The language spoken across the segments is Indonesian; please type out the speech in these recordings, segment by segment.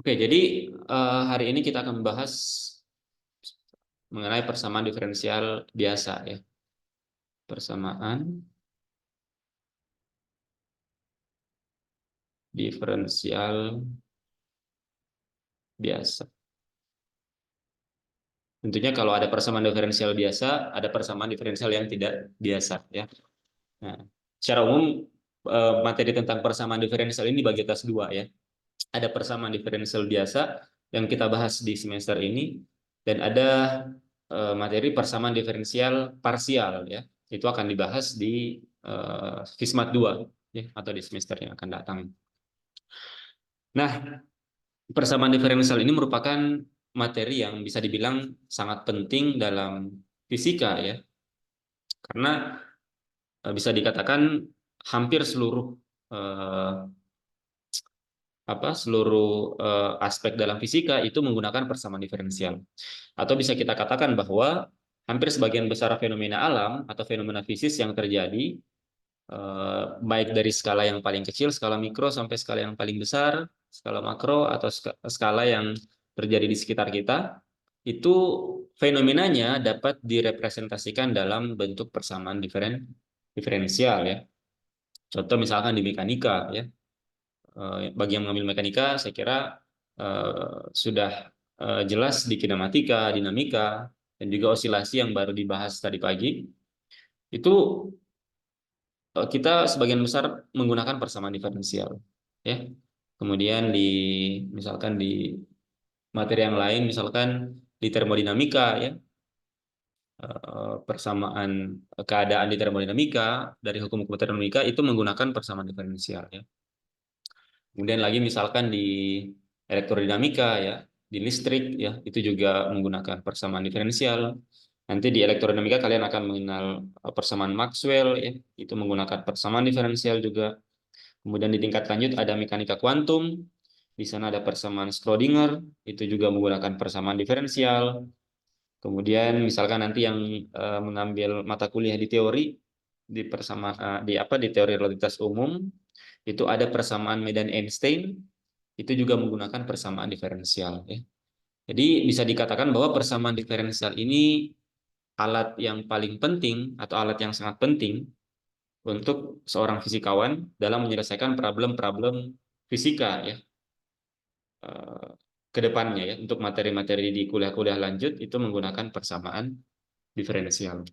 Oke, jadi hari ini kita akan membahas mengenai persamaan diferensial biasa ya. Persamaan diferensial biasa. Tentunya kalau ada persamaan diferensial biasa, ada persamaan diferensial yang tidak biasa ya. Nah, secara umum materi tentang persamaan diferensial ini dibagi atas dua ya. Ada persamaan diferensial biasa yang kita bahas di semester ini, dan ada materi persamaan diferensial parsial ya. Itu akan dibahas di Fismat 2 ya, atau di semester yang akan datang. Nah, persamaan diferensial ini merupakan materi yang bisa dibilang sangat penting dalam fisika ya. Karena bisa dikatakan hampir seluruh aspek dalam fisika itu menggunakan persamaan diferensial. Atau bisa kita katakan bahwa hampir sebagian besar fenomena alam atau fenomena fisis yang terjadi, baik dari skala yang paling kecil, skala mikro, sampai skala yang paling besar, skala makro, atau skala yang terjadi di sekitar kita, itu fenomenanya dapat direpresentasikan dalam bentuk persamaan diferensial ya. Contoh misalkan di mekanika ya. Bagi yang mengambil mekanika, saya kira sudah jelas di kinematika, dinamika, dan juga osilasi yang baru dibahas tadi pagi. Itu kita sebagian besar menggunakan persamaan diferensial, ya. Kemudian misalkan di materi yang lain, misalkan di termodinamika, ya, persamaan keadaan di termodinamika dari hukum-hukum termodinamika itu menggunakan persamaan diferensial, ya. Kemudian lagi misalkan di elektrodinamika ya, di listrik ya, itu juga menggunakan persamaan diferensial. Nanti di elektrodinamika kalian akan mengenal persamaan Maxwell ya, itu menggunakan persamaan diferensial juga. Kemudian di tingkat lanjut ada mekanika kuantum. Di sana ada persamaan Schrödinger, itu juga menggunakan persamaan diferensial. Kemudian misalkan nanti yang mengambil mata kuliah di teori di teori relativitas umum, itu ada persamaan medan Einstein, itu juga menggunakan persamaan diferensial ya. Jadi bisa dikatakan bahwa persamaan diferensial ini alat yang paling penting atau alat yang sangat penting untuk seorang fisikawan dalam menyelesaikan problem-problem fisika ya, ke depannya ya. Untuk materi-materi di kuliah-kuliah lanjut itu menggunakan persamaan diferensial.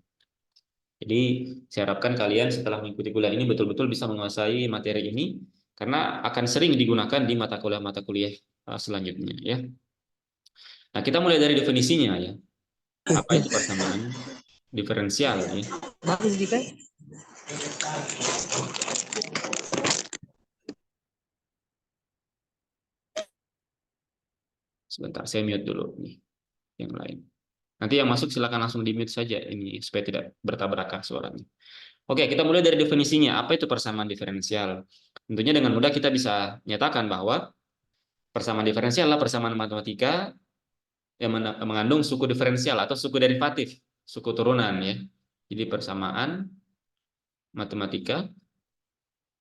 Jadi saya harapkan kalian setelah mengikuti kuliah ini betul-betul bisa menguasai materi ini, karena akan sering digunakan di mata kuliah selanjutnya ya. Nah, kita mulai dari definisinya ya. Apa itu persamaan diferensial ya? Sebentar, saya mute dulu nih yang lain. Nanti yang masuk silakan langsung di mute saja ini supaya tidak bertabrakan suaranya. Oke, kita mulai dari definisinya. Apa itu persamaan diferensial? Tentunya dengan mudah kita bisa nyatakan bahwa persamaan diferensial adalah persamaan matematika yang mengandung suku diferensial atau suku derivatif, suku turunan ya. Jadi persamaan matematika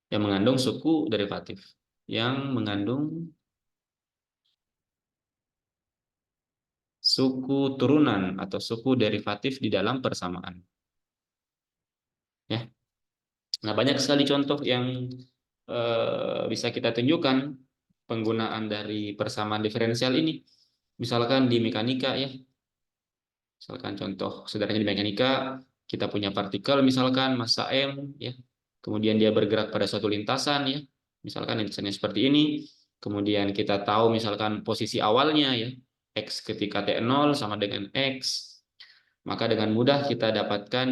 yang mengandung suku derivatif, yang mengandung suku turunan atau suku derivatif di dalam persamaan. Ya. Nah, banyak sekali contoh yang bisa kita tunjukkan penggunaan dari persamaan diferensial ini. Misalkan di mekanika ya. Misalkan contoh sederhananya di mekanika, kita punya partikel misalkan massa M ya. Kemudian dia bergerak pada suatu lintasan ya. Misalkan lintasannya seperti ini. Kemudian kita tahu misalkan posisi awalnya ya. X ketika T0 sama dengan X. Maka dengan mudah kita dapatkan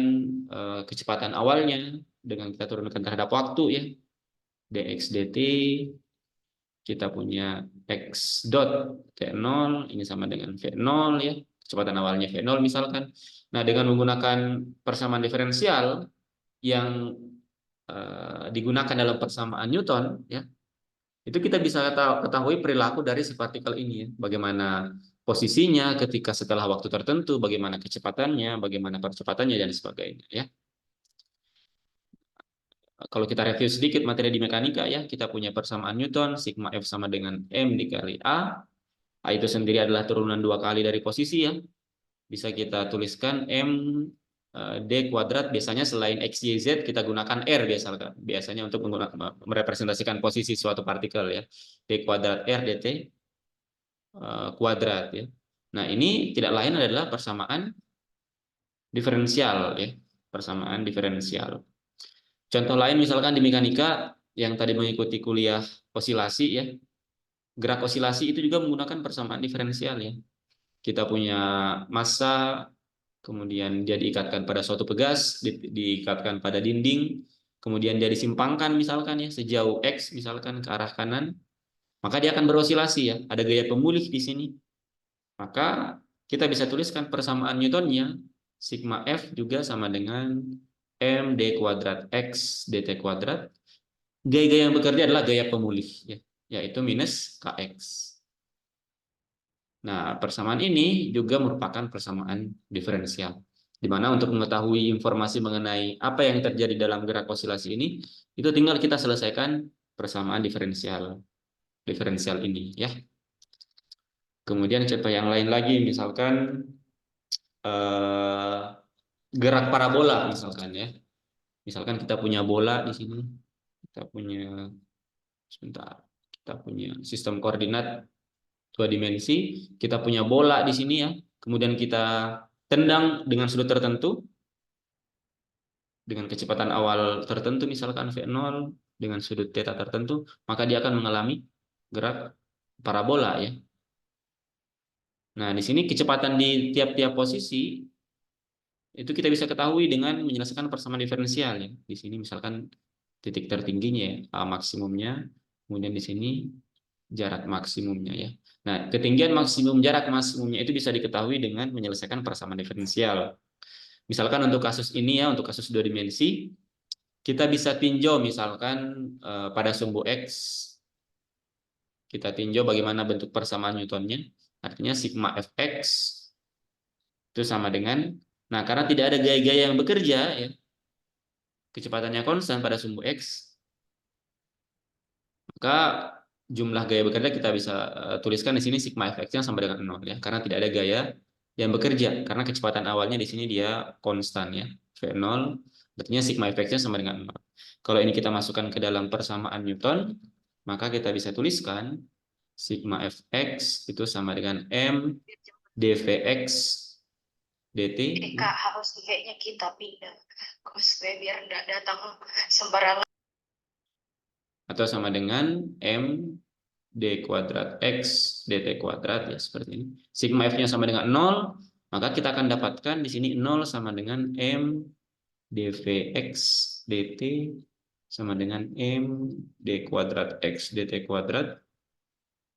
kecepatan awalnya dengan kita turunkan terhadap waktu ya. Dx dt, kita punya x dot T0 ini sama dengan V0 ya. Kecepatan awalnya V0 misalkan. Nah, dengan menggunakan persamaan diferensial yang digunakan dalam persamaan Newton ya, itu kita bisa ketahui perilaku dari si partikel ini ya. Bagaimana posisinya ketika setelah waktu tertentu, bagaimana kecepatannya, bagaimana percepatannya dan sebagainya ya. Kalau kita review sedikit materi di mekanika ya, kita punya persamaan Newton, sigma F sama dengan M dikali A. A itu sendiri adalah turunan 2 kali dari posisi ya. Bisa kita tuliskan M D kuadrat, biasanya selain X, Y, Z kita gunakan R biasanya untuk merepresentasikan posisi suatu partikel ya. D kuadrat R dt kuadrat ya. Nah, ini tidak lain adalah persamaan diferensial ya, persamaan diferensial. Contoh lain misalkan di mekanika yang tadi mengikuti kuliah osilasi ya, gerak osilasi itu juga menggunakan persamaan diferensial ya. Kita punya massa, kemudian dia diikatkan pada suatu pegas, diikatkan pada dinding, kemudian dia disimpangkan misalkan ya sejauh X misalkan ke arah kanan, maka dia akan berosilasi ya. Ada gaya pemulih di sini. Maka kita bisa tuliskan persamaan Newtonnya, sigma F juga sama dengan M d kuadrat X dt kuadrat. Gaya-gaya yang bekerja adalah gaya pemulih, ya, yaitu minus Kx. Nah, persamaan ini juga merupakan persamaan diferensial, di mana untuk mengetahui informasi mengenai apa yang terjadi dalam gerak osilasi ini, itu tinggal kita selesaikan persamaan diferensial ini, ya. Kemudian contoh yang lain lagi, misalkan gerak parabola, misalkan ya. Misalkan kita punya bola di sini, kita punya sistem koordinat 2 dimensi, kita punya bola di sini ya. Kemudian kita tendang dengan sudut tertentu, dengan kecepatan awal tertentu, misalkan V0 dengan sudut theta tertentu, maka dia akan mengalami gerak parabola ya. Nah, di sini kecepatan di tiap-tiap posisi itu kita bisa ketahui dengan menyelesaikan persamaan diferensial ya. Di sini misalkan titik tertingginya ya, A maksimumnya, kemudian di sini jarak maksimumnya ya. Nah, ketinggian maksimum, jarak maksimumnya itu bisa diketahui dengan menyelesaikan persamaan diferensial. Misalkan untuk kasus ini ya, untuk kasus 2 dimensi, kita bisa tinjau misalkan pada sumbu X, kita tinjau bagaimana bentuk persamaan Newtonnya, artinya sigma Fx itu sama dengan, nah karena tidak ada gaya-gaya yang bekerja ya, kecepatannya konstan pada sumbu X, maka jumlah gaya bekerja kita bisa tuliskan di sini sigma Fx-nya sama dengan 0 ya, karena tidak ada gaya yang bekerja, karena kecepatan awalnya di sini dia konstan ya, V0, artinya sigma Fx-nya sama dengan 0. Kalau ini kita masukkan ke dalam persamaan Newton, maka kita bisa tuliskan sigma Fx itu sama dengan M dvx dt. Jadi Kak, harus kayaknya kita pindah supaya biar nggak datang sembarangan. Atau sama dengan M d kuadrat X dt kuadrat ya, seperti ini. Sigma F-nya sama dengan 0, maka kita akan dapatkan di sini 0 sama dengan M dvx dt sama dengan M d kuadrat X dt kuadrat.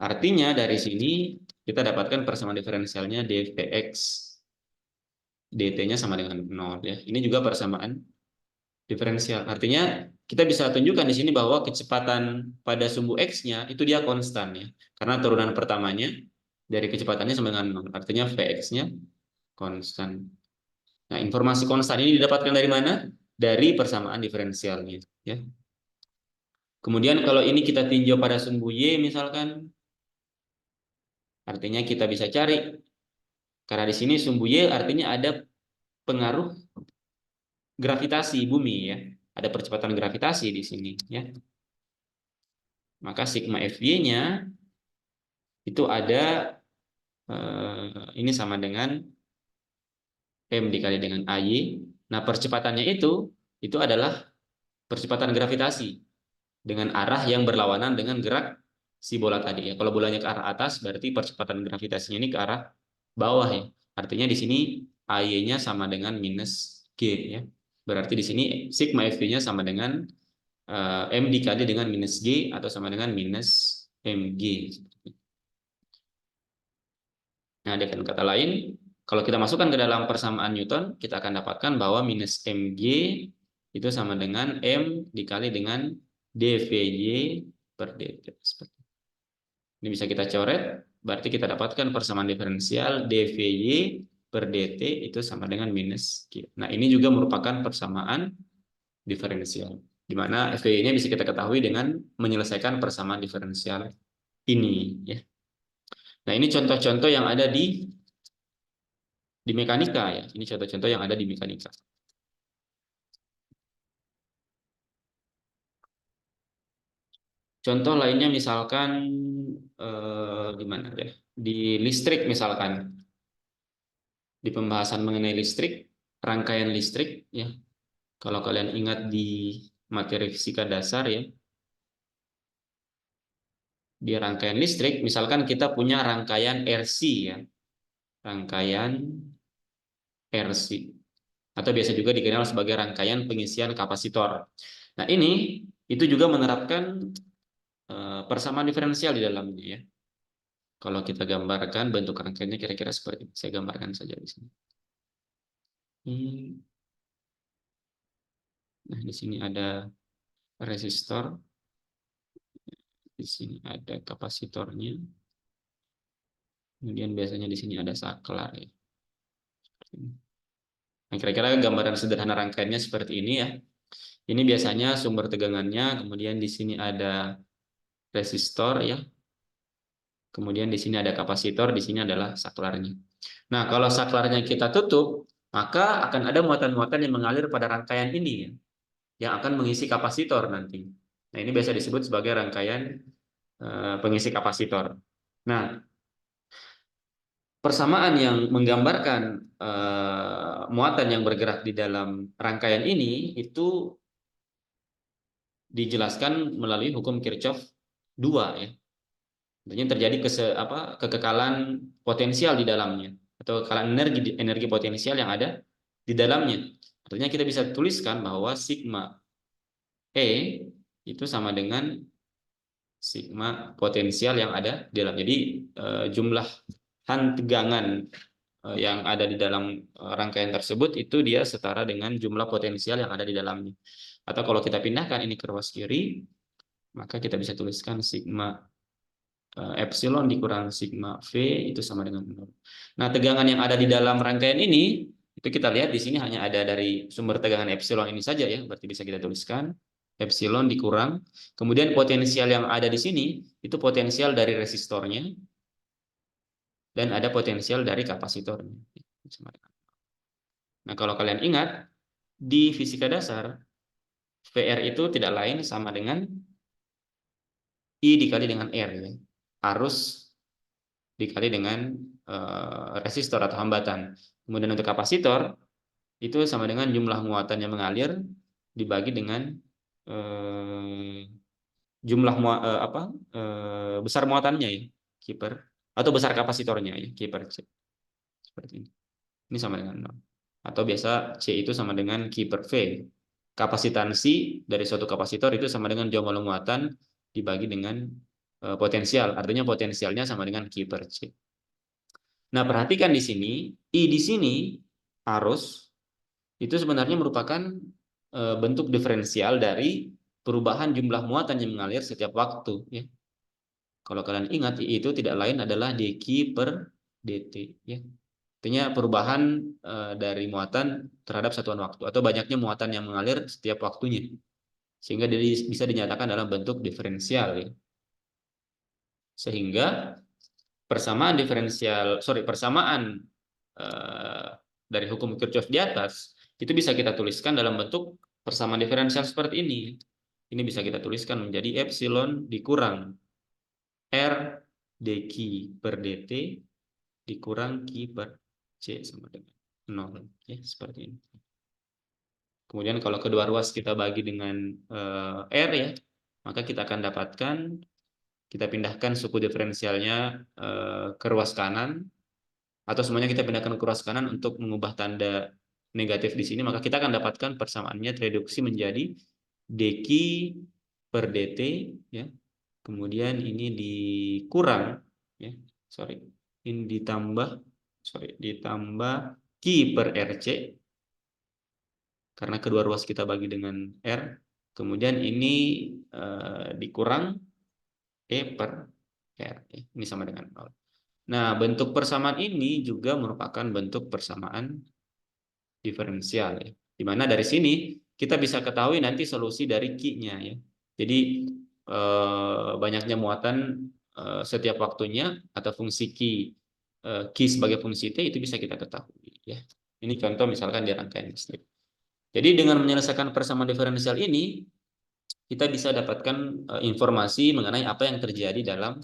Artinya dari sini kita dapatkan persamaan diferensialnya dvx dt-nya sama dengan 0 ya. Ini juga persamaan diferensial. Artinya kita bisa tunjukkan di sini bahwa kecepatan pada sumbu X-nya itu dia konstan ya. Karena turunan pertamanya dari kecepatannya sama dengan 0. Artinya Vx-nya konstan. Nah, informasi konstan ini didapatkan dari mana? Dari persamaan diferensialnya ya. Kemudian kalau ini kita tinjau pada sumbu Y misalkan, artinya kita bisa cari, karena di sini sumbu Y artinya ada pengaruh gravitasi bumi ya. Ada percepatan gravitasi di sini ya. Maka sigma Fy-nya itu ada ini sama dengan M dikali dengan AY. Nah, percepatannya itu adalah percepatan gravitasi dengan arah yang berlawanan dengan gerak si bola tadi ya. Kalau bolanya ke arah atas, berarti percepatan gravitasinya ini ke arah bawah ya. Artinya di sini AY-nya sama dengan minus G ya. Berarti di sini sigma Fy-nya sama dengan M dikali dengan minus G atau sama dengan minus Mg. Nah, dengan kata lain, kalau kita masukkan ke dalam persamaan Newton, kita akan dapatkan bahwa minus Mg itu sama dengan M dikali dengan dVy per dt. Ini bisa kita coret, berarti kita dapatkan persamaan diferensial dVy per dt itu sama dengan minus G. Nah, ini juga merupakan persamaan diferensial, di mana Fy-nya bisa kita ketahui dengan menyelesaikan persamaan diferensial ini. Ya. Nah, ini contoh-contoh yang ada di mekanika ya. Ini contoh-contoh yang ada di mekanika. Contoh lainnya misalkan di mana ya? Di listrik misalkan. Di pembahasan mengenai listrik, rangkaian listrik ya. Kalau kalian ingat di materi fisika dasar ya, di rangkaian listrik misalkan kita punya rangkaian RC ya. Rangkaian RC atau biasa juga dikenal sebagai rangkaian pengisian kapasitor. Nah, ini itu juga menerapkan persamaan diferensial di dalamnya ya. Kalau kita gambarkan bentuk rangkaiannya kira-kira seperti ini. Saya gambarkan saja di sini. Nah, di sini ada resistor, di sini ada kapasitornya. Kemudian biasanya di sini ada saklar ya. Nah, kira-kira gambaran sederhana rangkaiannya seperti ini ya. Ini biasanya sumber tegangannya, kemudian di sini ada resistor ya. Kemudian di sini ada kapasitor, di sini adalah saklarnya. Nah, kalau saklarnya kita tutup, maka akan ada muatan-muatan yang mengalir pada rangkaian ini ya, yang akan mengisi kapasitor nanti. Nah, ini biasa disebut sebagai rangkaian pengisi kapasitor. Nah, persamaan yang menggambarkan muatan yang bergerak di dalam rangkaian ini itu dijelaskan melalui hukum Kirchhoff 2 ya. Tentunya terjadi kekekalan potensial di dalamnya atau kekekalan energi potensial yang ada di dalamnya. Artinya kita bisa tuliskan bahwa sigma E itu sama dengan sigma potensial yang ada di dalam. Jadi jumlah tegangan yang ada di dalam rangkaian tersebut itu dia setara dengan jumlah potensial yang ada di dalamnya. Atau kalau kita pindahkan ini ke ruas kiri, maka kita bisa tuliskan sigma epsilon dikurang sigma V itu sama dengan 0. Nah, tegangan yang ada di dalam rangkaian ini, itu kita lihat di sini hanya ada dari sumber tegangan epsilon ini saja ya, berarti bisa kita tuliskan epsilon dikurang. Kemudian potensial yang ada di sini, itu potensial dari resistornya, dan ada potensial dari kapasitornya. Nah, kalau kalian ingat, di fisika dasar, VR itu tidak lain sama dengan I dikali dengan R ya. Arus dikali dengan resistor atau hambatan. Kemudian untuk kapasitor itu sama dengan jumlah muatan yang mengalir dibagi dengan jumlah besar muatannya ya, Q per atau besar kapasitornya ya, Q per C. Seperti ini. Ini sama dengan 0. Atau biasa C itu sama dengan Q per V. Kapasitansi dari suatu kapasitor itu sama dengan jumlah muatan dibagi dengan potensial. Artinya potensialnya sama dengan Q per C. Nah, perhatikan di sini, I di sini arus itu sebenarnya merupakan bentuk diferensial dari perubahan jumlah muatan yang mengalir setiap waktu ya. Kalau kalian ingat, I itu tidak lain adalah dQ per dt ya. Artinya perubahan dari muatan terhadap satuan waktu atau banyaknya muatan yang mengalir setiap waktunya. Sehingga bisa dinyatakan dalam bentuk diferensial ya. Sehingga persamaan dari hukum Kirchhoff di atas itu bisa kita tuliskan dalam bentuk persamaan diferensial seperti ini. Ini bisa kita tuliskan menjadi epsilon dikurang R dQ per dt dikurang Q per C sama dengan 0 ya, seperti ini. Kemudian kalau kedua ruas kita bagi dengan R ya, maka kita akan dapatkan, kita pindahkan suku diferensialnya ke ruas kanan, atau semuanya kita pindahkan ke ruas kanan untuk mengubah tanda negatif di sini, maka kita akan dapatkan persamaannya tereduksi menjadi dq per dt ya. Kemudian ini dikurang ya, ini ditambah Q per RC karena kedua ruas kita bagi dengan R. Kemudian ini dikurang E per R. Ini sama dengan 0. Nah, bentuk persamaan ini juga merupakan bentuk persamaan diferensial ya. Di mana dari sini kita bisa ketahui nanti solusi dari Q-nya ya. Jadi banyaknya muatan setiap waktunya atau fungsi Q sebagai fungsi T itu bisa kita ketahui ya. Ini contoh misalkan di rangkaian listrik. Jadi dengan menyelesaikan persamaan diferensial ini kita bisa dapatkan informasi mengenai apa yang terjadi dalam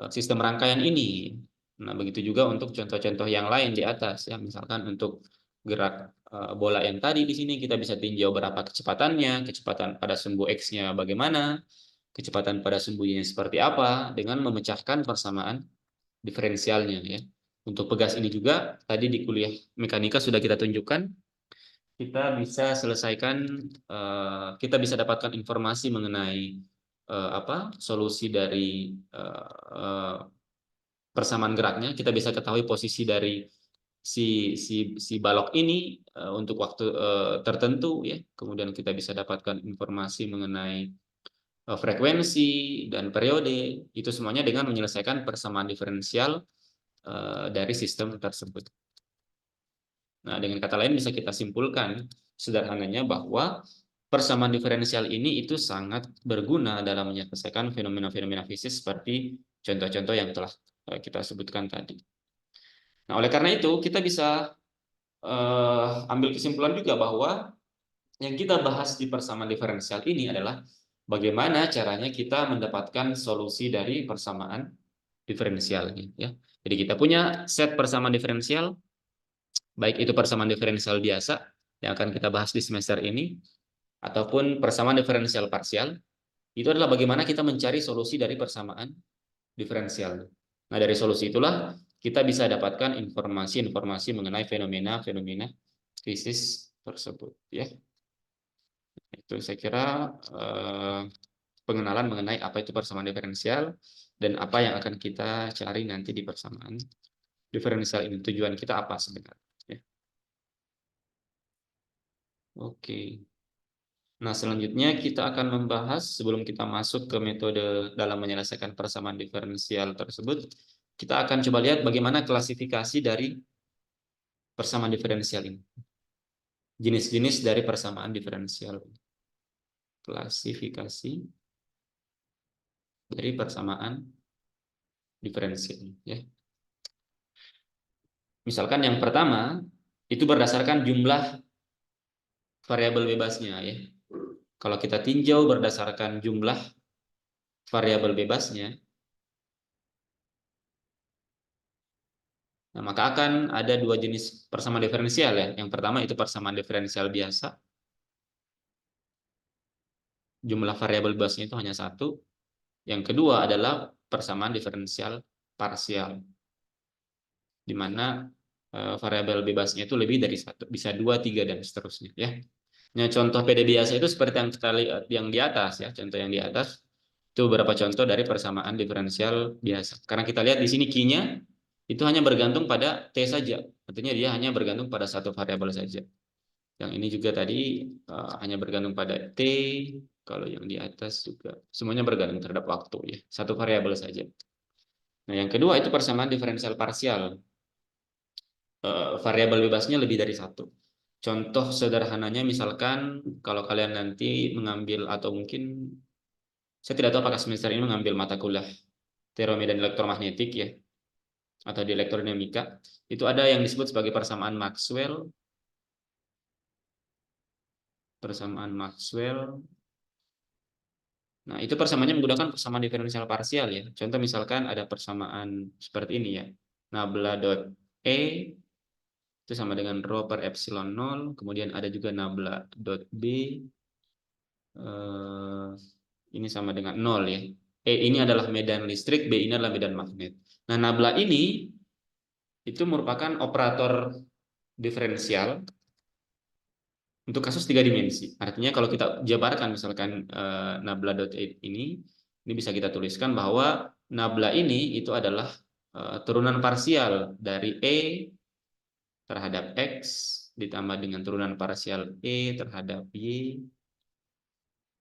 sistem rangkaian ini. Nah, begitu juga untuk contoh-contoh yang lain di atas ya, misalkan untuk gerak bola yang tadi di sini kita bisa tinjau berapa kecepatannya, kecepatan pada sumbu X-nya bagaimana, kecepatan pada sumbunya seperti apa dengan memecahkan persamaan diferensialnya ya. Untuk pegas ini juga tadi di kuliah mekanika sudah kita tunjukkan, kita bisa selesaikan, kita bisa dapatkan informasi mengenai solusi dari persamaan geraknya. Kita bisa ketahui posisi dari si balok ini untuk waktu tertentu ya. Kemudian kita bisa dapatkan informasi mengenai frekuensi dan periode, itu semuanya dengan menyelesaikan persamaan diferensial dari sistem tersebut. Nah, dengan kata lain bisa kita simpulkan sederhananya bahwa persamaan diferensial ini itu sangat berguna dalam menyelesaikan fenomena-fenomena fisik seperti contoh-contoh yang telah kita sebutkan tadi. Nah, oleh karena itu kita bisa ambil kesimpulan juga bahwa yang kita bahas di persamaan diferensial ini adalah bagaimana caranya kita mendapatkan solusi dari persamaan diferensial ya. Jadi kita punya set persamaan diferensial, baik itu persamaan diferensial biasa yang akan kita bahas di semester ini ataupun persamaan diferensial parsial. Itu adalah bagaimana kita mencari solusi dari persamaan diferensial. Nah, dari solusi itulah kita bisa dapatkan informasi-informasi mengenai fenomena-fenomena fisis tersebut ya. Itu saya kira pengenalan mengenai apa itu persamaan diferensial dan apa yang akan kita cari nanti di persamaan diferensial ini. Tujuan kita apa sebenarnya ya. Oke. Nah, selanjutnya kita akan membahas sebelum kita masuk ke metode dalam menyelesaikan persamaan diferensial tersebut, kita akan coba lihat bagaimana klasifikasi dari persamaan diferensial ini. Jenis-jenis dari persamaan diferensial. Klasifikasi dari persamaan diferensial ya. Misalkan yang pertama itu berdasarkan jumlah variabel bebasnya ya. Kalau kita tinjau berdasarkan jumlah variabel bebasnya, nah, maka akan ada dua jenis persamaan diferensial ya. Yang pertama itu persamaan diferensial biasa. Jumlah variabel bebasnya itu hanya satu. Yang kedua adalah persamaan diferensial parsial, di mana variabel bebasnya itu lebih dari satu, bisa 2, 3 dan seterusnya ya. Nah, contoh PD biasa itu seperti yang kita lihat yang di atas ya, contoh yang di atas itu beberapa contoh dari persamaan diferensial biasa. Karena kita lihat di sini Q-nya itu hanya bergantung pada T saja, artinya dia hanya bergantung pada satu variabel saja. Yang ini juga tadi hanya bergantung pada T, kalau yang di atas juga semuanya bergantung terhadap waktu ya, satu variabel saja. Nah, yang kedua itu persamaan diferensial parsial. Variabel bebasnya lebih dari satu. Contoh sederhananya misalkan kalau kalian nanti mengambil atau mungkin saya tidak tahu apakah semester ini mengambil mata kuliah teromedan elektromagnetik ya atau di elektrodinamika, itu ada yang disebut sebagai persamaan Maxwell. Persamaan Maxwell. Nah, itu persamaannya menggunakan persamaan diferensial parsial ya. Contoh misalkan ada persamaan seperti ini ya. Nabla dot E itu sama dengan rho per epsilon 0, kemudian ada juga nabla dot B ini sama dengan 0 ya. E ini adalah medan listrik, B ini adalah medan magnet. Nah, nabla ini itu merupakan operator diferensial untuk kasus 3 dimensi. Artinya kalau kita jabarkan misalkan nabla dot E ini bisa kita tuliskan bahwa nabla ini itu adalah turunan parsial dari E terhadap X ditambah dengan turunan parsial E terhadap Y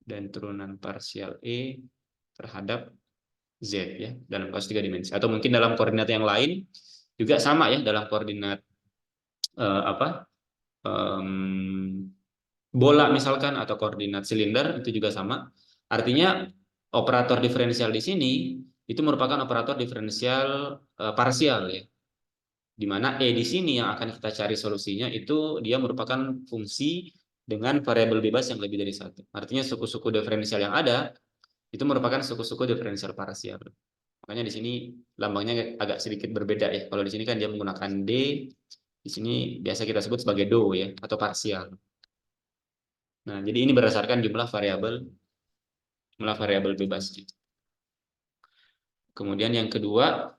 dan turunan parsial E terhadap Z ya dalam kasus 3 dimensi. Atau mungkin dalam koordinat yang lain juga sama ya, dalam koordinat bola misalkan atau koordinat silinder itu juga sama. Artinya operator diferensial di sini itu merupakan operator diferensial parsial ya. Di mana E di sini yang akan kita cari solusinya itu dia merupakan fungsi dengan variabel bebas yang lebih dari satu. Artinya suku-suku diferensial yang ada itu merupakan suku-suku diferensial parsial. Makanya di sini lambangnya agak sedikit berbeda ya. Kalau di sini kan dia menggunakan D, di sini biasa kita sebut sebagai do ya atau parsial. Nah, jadi ini berdasarkan jumlah variabel bebasnya. Kemudian yang kedua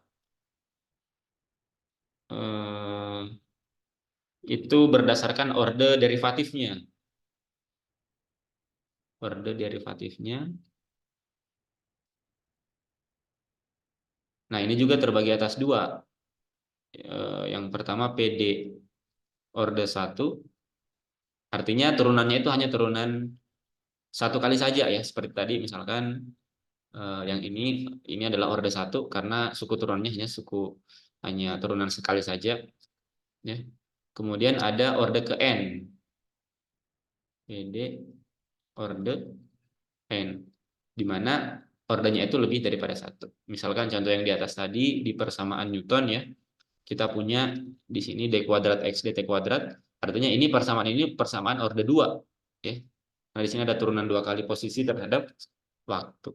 itu berdasarkan orde derivatifnya. Orde derivatifnya. Nah, ini juga terbagi atas dua. Yang pertama PD orde 1, artinya turunannya itu hanya turunan satu kali saja ya. Seperti tadi misalkan yang ini adalah orde 1 karena suku turunannya hanya turunan sekali saja ya. Kemudian ada orde ke n. PD orde n, di mana ordenya itu lebih daripada satu. Misalkan contoh yang di atas tadi di persamaan Newton ya, kita punya di sini d kuadrat x dt kuadrat, artinya ini persamaan orde 2 ya. Nah, di sini ada turunan 2 kali posisi terhadap waktu.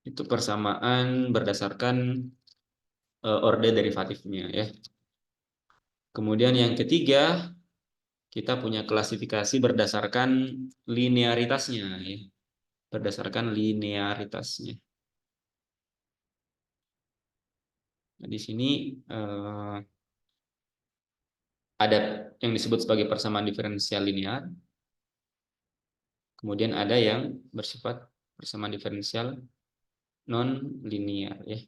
Itu persamaan berdasarkan orde derivatifnya ya. Kemudian yang ketiga, kita punya klasifikasi berdasarkan linearitasnya ya. Berdasarkan linearitasnya. Nah, di sini ada yang disebut sebagai persamaan diferensial linear. Kemudian ada yang bersifat persamaan diferensial non linear ya.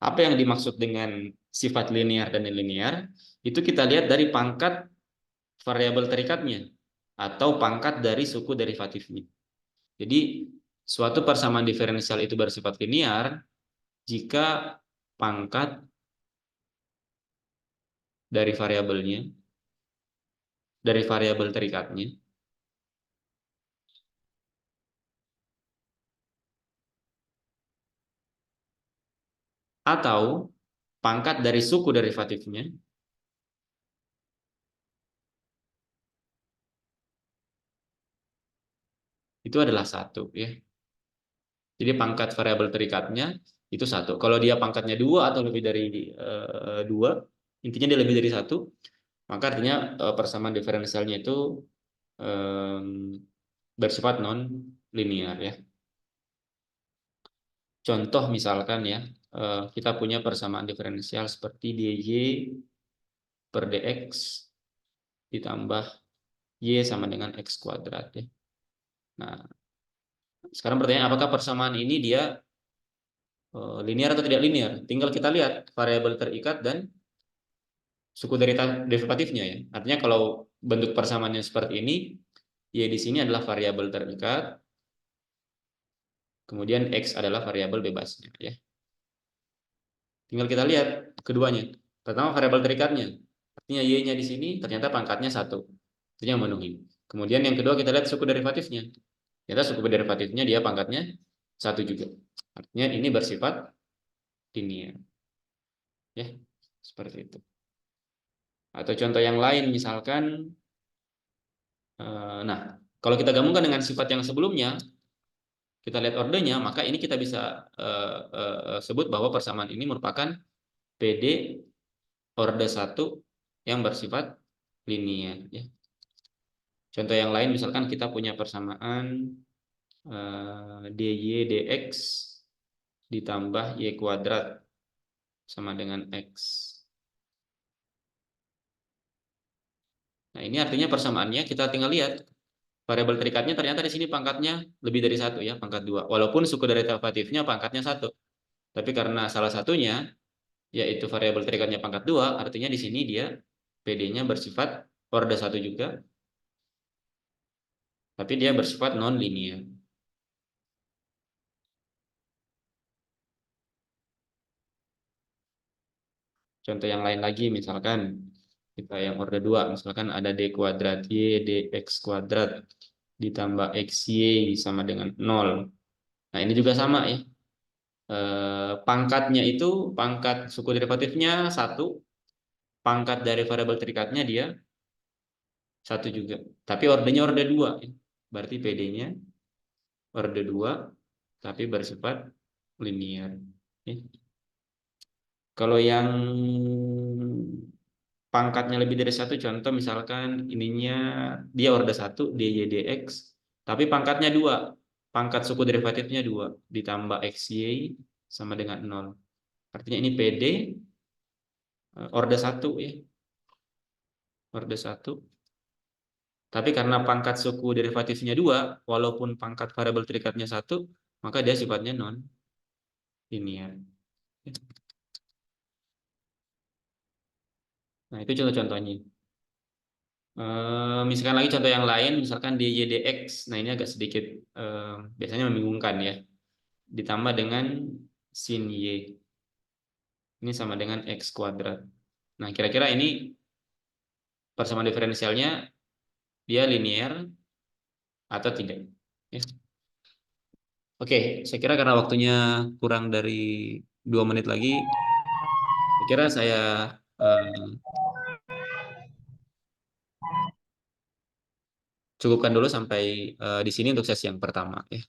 Apa yang dimaksud dengan sifat linear dan nonlinear? Itu kita lihat dari pangkat variabel terikatnya atau pangkat dari suku derivatifnya. Jadi suatu persamaan diferensial itu bersifat linear jika pangkat dari variabel terikatnya atau pangkat dari suku derivatifnya itu adalah satu ya. Jadi pangkat variabel terikatnya itu satu. Kalau dia pangkatnya dua atau lebih dari dua, intinya dia lebih dari satu, maka artinya persamaan diferensialnya itu bersifat non linear ya. Contoh misalkan ya, kita punya persamaan diferensial seperti dy per dx ditambah y sama dengan x kuadrat ya. Nah, sekarang pertanyaan apakah persamaan ini dia linear atau tidak linear? Tinggal kita lihat variabel terikat dan suku derivatifnya ya. Artinya kalau bentuk persamaannya seperti ini, y di sini adalah variabel terikat, kemudian x adalah variabel bebasnya ya. Tinggal kita lihat keduanya. Pertama variabel terikatnya, artinya y-nya di sini ternyata pangkatnya satu, artinya memenuhi. Kemudian yang kedua kita lihat suku derivatifnya. Ternyata suku derivatifnya dia pangkatnya satu juga. Artinya ini bersifat linear. Ya, seperti itu. Atau contoh yang lain misalkan, nah kalau kita gabungkan dengan sifat yang sebelumnya, kita lihat ordenya, maka ini kita bisa sebut bahwa persamaan ini merupakan PD orde 1 yang bersifat linear ya. Contoh yang lain misalkan kita punya persamaan dy dx ditambah y kuadrat sama dengan x. Nah, ini artinya persamaannya kita tinggal lihat variabel terikatnya ternyata di sini pangkatnya lebih dari satu ya, pangkat 2. Walaupun suku derivatifnya pangkatnya satu. Tapi karena salah satunya yaitu variabel terikatnya pangkat 2, artinya di sini dia PD-nya bersifat orde 1 juga. Tapi dia bersifat non linear. Contoh yang lain lagi misalkan kita yang orde 2, misalkan ada d kuadrat y dx kuadrat ditambah xy sama dengan 0. Nah, ini juga sama ya. Pangkatnya itu pangkat suku derivatifnya satu, pangkat dari variabel terikatnya dia satu juga. Tapi ordernya order dua, ya. Berarti PD-nya order dua, tapi bersifat linear. Ya. Kalau yang pangkatnya lebih dari satu, contoh misalkan ininya dia order satu, dydx, tapi pangkatnya dua, pangkat suku derivatifnya dua, ditambah xy sama dengan nol. Artinya ini PD order satu ya, order satu. Tapi karena pangkat suku derivatifnya dua, walaupun pangkat variabel terikatnya satu, maka dia sifatnya non linear. Nah, itu contoh-contohnya. Misalkan lagi contoh yang lain, misalkan di ydx, nah ini agak sedikit biasanya membingungkan ya. Ditambah dengan sin y, ini sama dengan x kuadrat. Nah, kira-kira ini persamaan diferensialnya dia linear atau tidak? Ya. Oke, saya kira karena waktunya kurang dari 2 menit lagi, saya kira saya cukupkan dulu sampai di sini untuk sesi yang pertama ya.